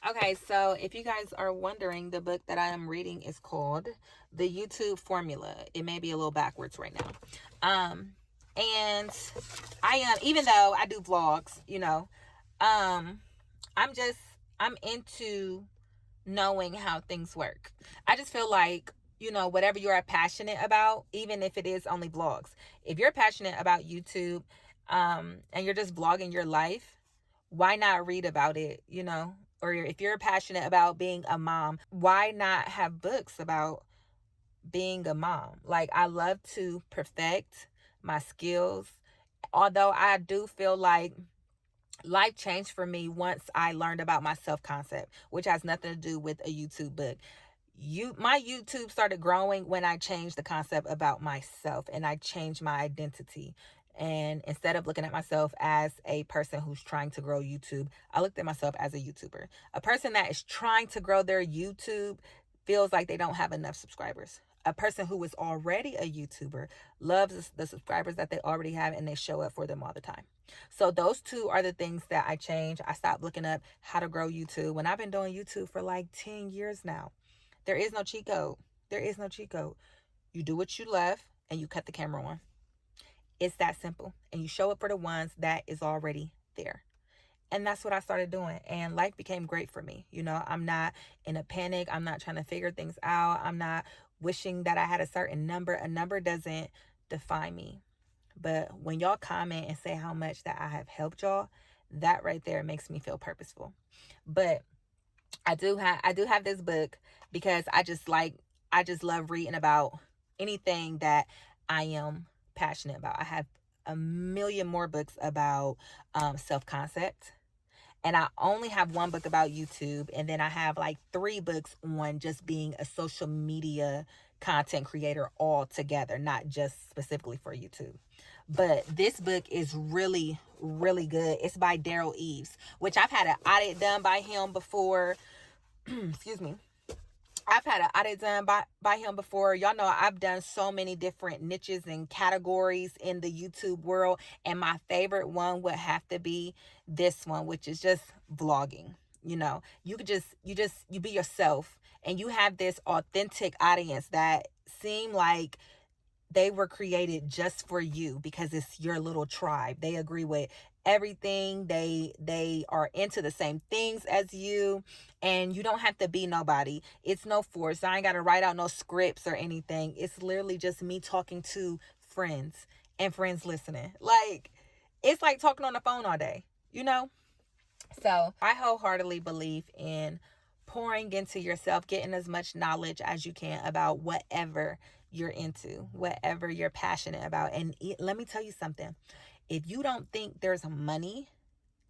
Okay, so if you guys are wondering, the book that I am reading is called The YouTube Formula. It may be a little backwards right now. And I am, even though I do vlogs, um, I'm into knowing how things work. I just feel like, whatever you are passionate about, even if it is only vlogs, if you're passionate about YouTube, and you're just vlogging your life, why not read about it, or if you're passionate about being a mom, why not have books about being a mom? Like, I love to perfect my skills, although I do feel like life changed for me once I learned about my self-concept, which has nothing to do with a YouTube book. My YouTube started growing when I changed the concept about myself, and I changed my identity. And instead of looking at myself as a person who's trying to grow YouTube, I looked at myself as a YouTuber. A person that is trying to grow their YouTube feels like they don't have enough subscribers. A person who is already a YouTuber loves the subscribers that they already have, and they show up for them all the time. So those two are the things that I changed. I stopped looking up how to grow YouTube when I've been doing YouTube for like 10 years now. There is no cheat code. There is no cheat code. You do what you love and you cut the camera on. It's that simple. And you show up for the ones that is already there. And that's what I started doing. And life became great for me. I'm not in a panic. I'm not trying to figure things out. I'm not wishing that I had a certain number. A number doesn't define me. But when y'all comment and say how much that I have helped y'all, that right there makes me feel purposeful. But I do have this book because I just love reading about anything that I am passionate about. I have a million more books about self-concept, and I only have one book about YouTube, and then I have like 3 books on just being a social media content creator all together, not just specifically for YouTube. But this book is really, really good. It's by Daryl Eves, which I've had an audit done by him before. Excuse me. I've had an audit done by him before. Y'all know I've done so many different niches and categories in the YouTube world. And my favorite one would have to be this one, which is just vlogging. You could you be yourself, and you have this authentic audience that seem like they were created just for you because it's your little tribe. They agree with everything. They are into the same things as you, and you don't have to be nobody. It's no force. I ain't got to write out no scripts or anything. It's literally just me talking to friends and friends listening. Like, it's like talking on the phone all day, you know? So I wholeheartedly believe in pouring into yourself, getting as much knowledge as you can about whatever you're into, whatever you're passionate about. And let me tell you something. If you don't think there's money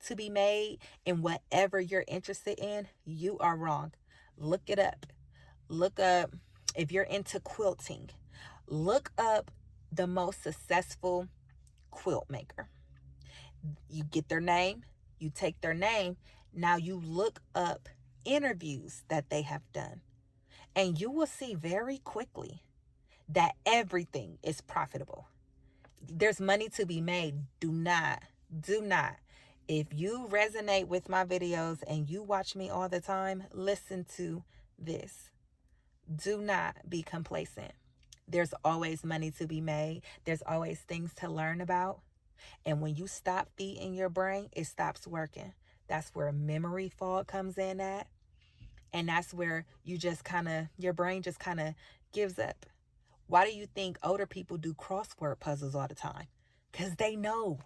to be made in whatever you're interested in, you are wrong. Look it up. Look up, if you're into quilting, look up the most successful quilt maker. You get their name, you take their name, now you look up interviews that they have done, and you will see very quickly that everything is profitable. There's money to be made. Do not. If you resonate with my videos and you watch me all the time, listen to this. Do not be complacent. There's always money to be made. There's always things to learn about. And when you stop feeding your brain, it stops working. That's where memory fog comes in at. And that's where your brain just kind of gives up. Why do you think older people do crossword puzzles all the time? Because they know.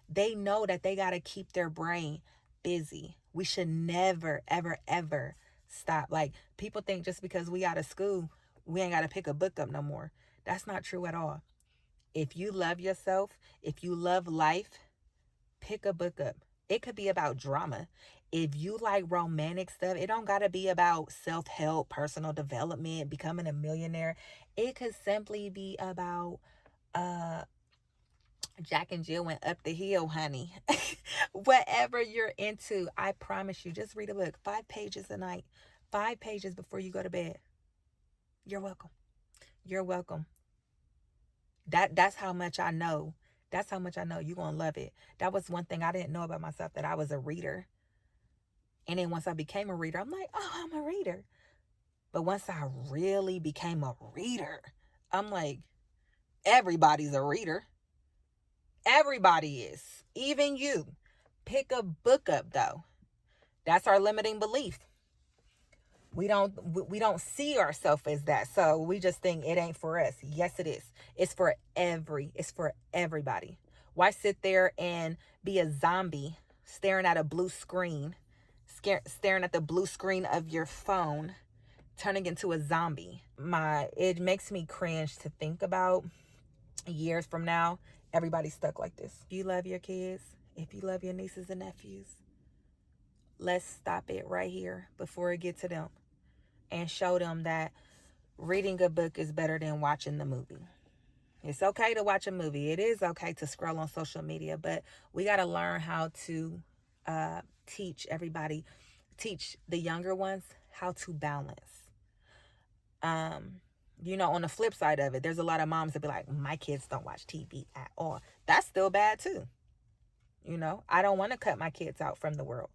They know that they got to keep their brain busy. We should never, ever, ever stop. Like, people think just because we out of school, we ain't got to pick a book up no more. That's not true at all. If you love yourself, if you love life, pick a book up. It could be about drama. If you like romantic stuff, it don't got to be about self-help, personal development, becoming a millionaire. It could simply be about uh Jack and Jill went up the hill, honey. Whatever you're into, I promise you, just read a book. 5 pages a night. 5 pages before you go to bed. You're welcome. You're welcome. That's how much I know. That's how much I know. You're going to love it. That was one thing I didn't know about myself, that I was a reader. And then once I became a reader, I'm like, oh, I'm a reader. But once I really became a reader, I'm like, everybody's a reader. Everybody is. Even you. Pick a book up though. That's our limiting belief. We don't see ourselves as that. So we just think it ain't for us. Yes, it is. It's for everybody. Why sit there and be a zombie staring at a blue screen, staring at the blue screen of your phone, turning into a zombie? It makes me cringe to think about years from now, everybody's stuck like this. If you love your kids, if you love your nieces and nephews, let's stop it right here before it gets to them and show them that reading a book is better than watching the movie. It's okay to watch a movie. It is okay to scroll on social media, but we got to learn how to teach the younger ones how to balance. On the flip side of it, there's a lot of moms that be like, my kids don't watch TV at all. That's still bad too. I don't want to cut my kids out from the world.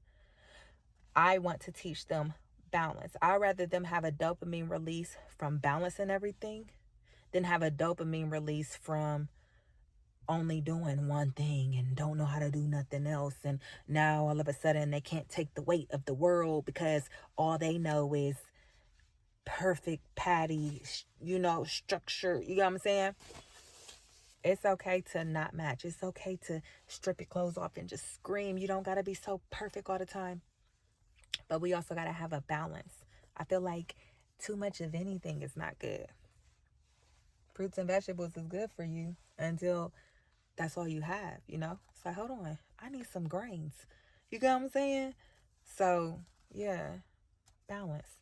I want to teach them balance. I'd rather them have a dopamine release from balancing everything than have a dopamine release from only doing one thing and don't know how to do nothing else. And now all of a sudden they can't take the weight of the world because all they know is perfect patty, structure. You know what I'm saying? It's okay to not match. It's okay to strip your clothes off and just scream. You don't got to be so perfect all the time. But we also got to have a balance. I feel like too much of anything is not good. Fruits and vegetables is good for you until that's all you have, It's like, hold on, I need some grains. You get what I'm saying? So, yeah, balance.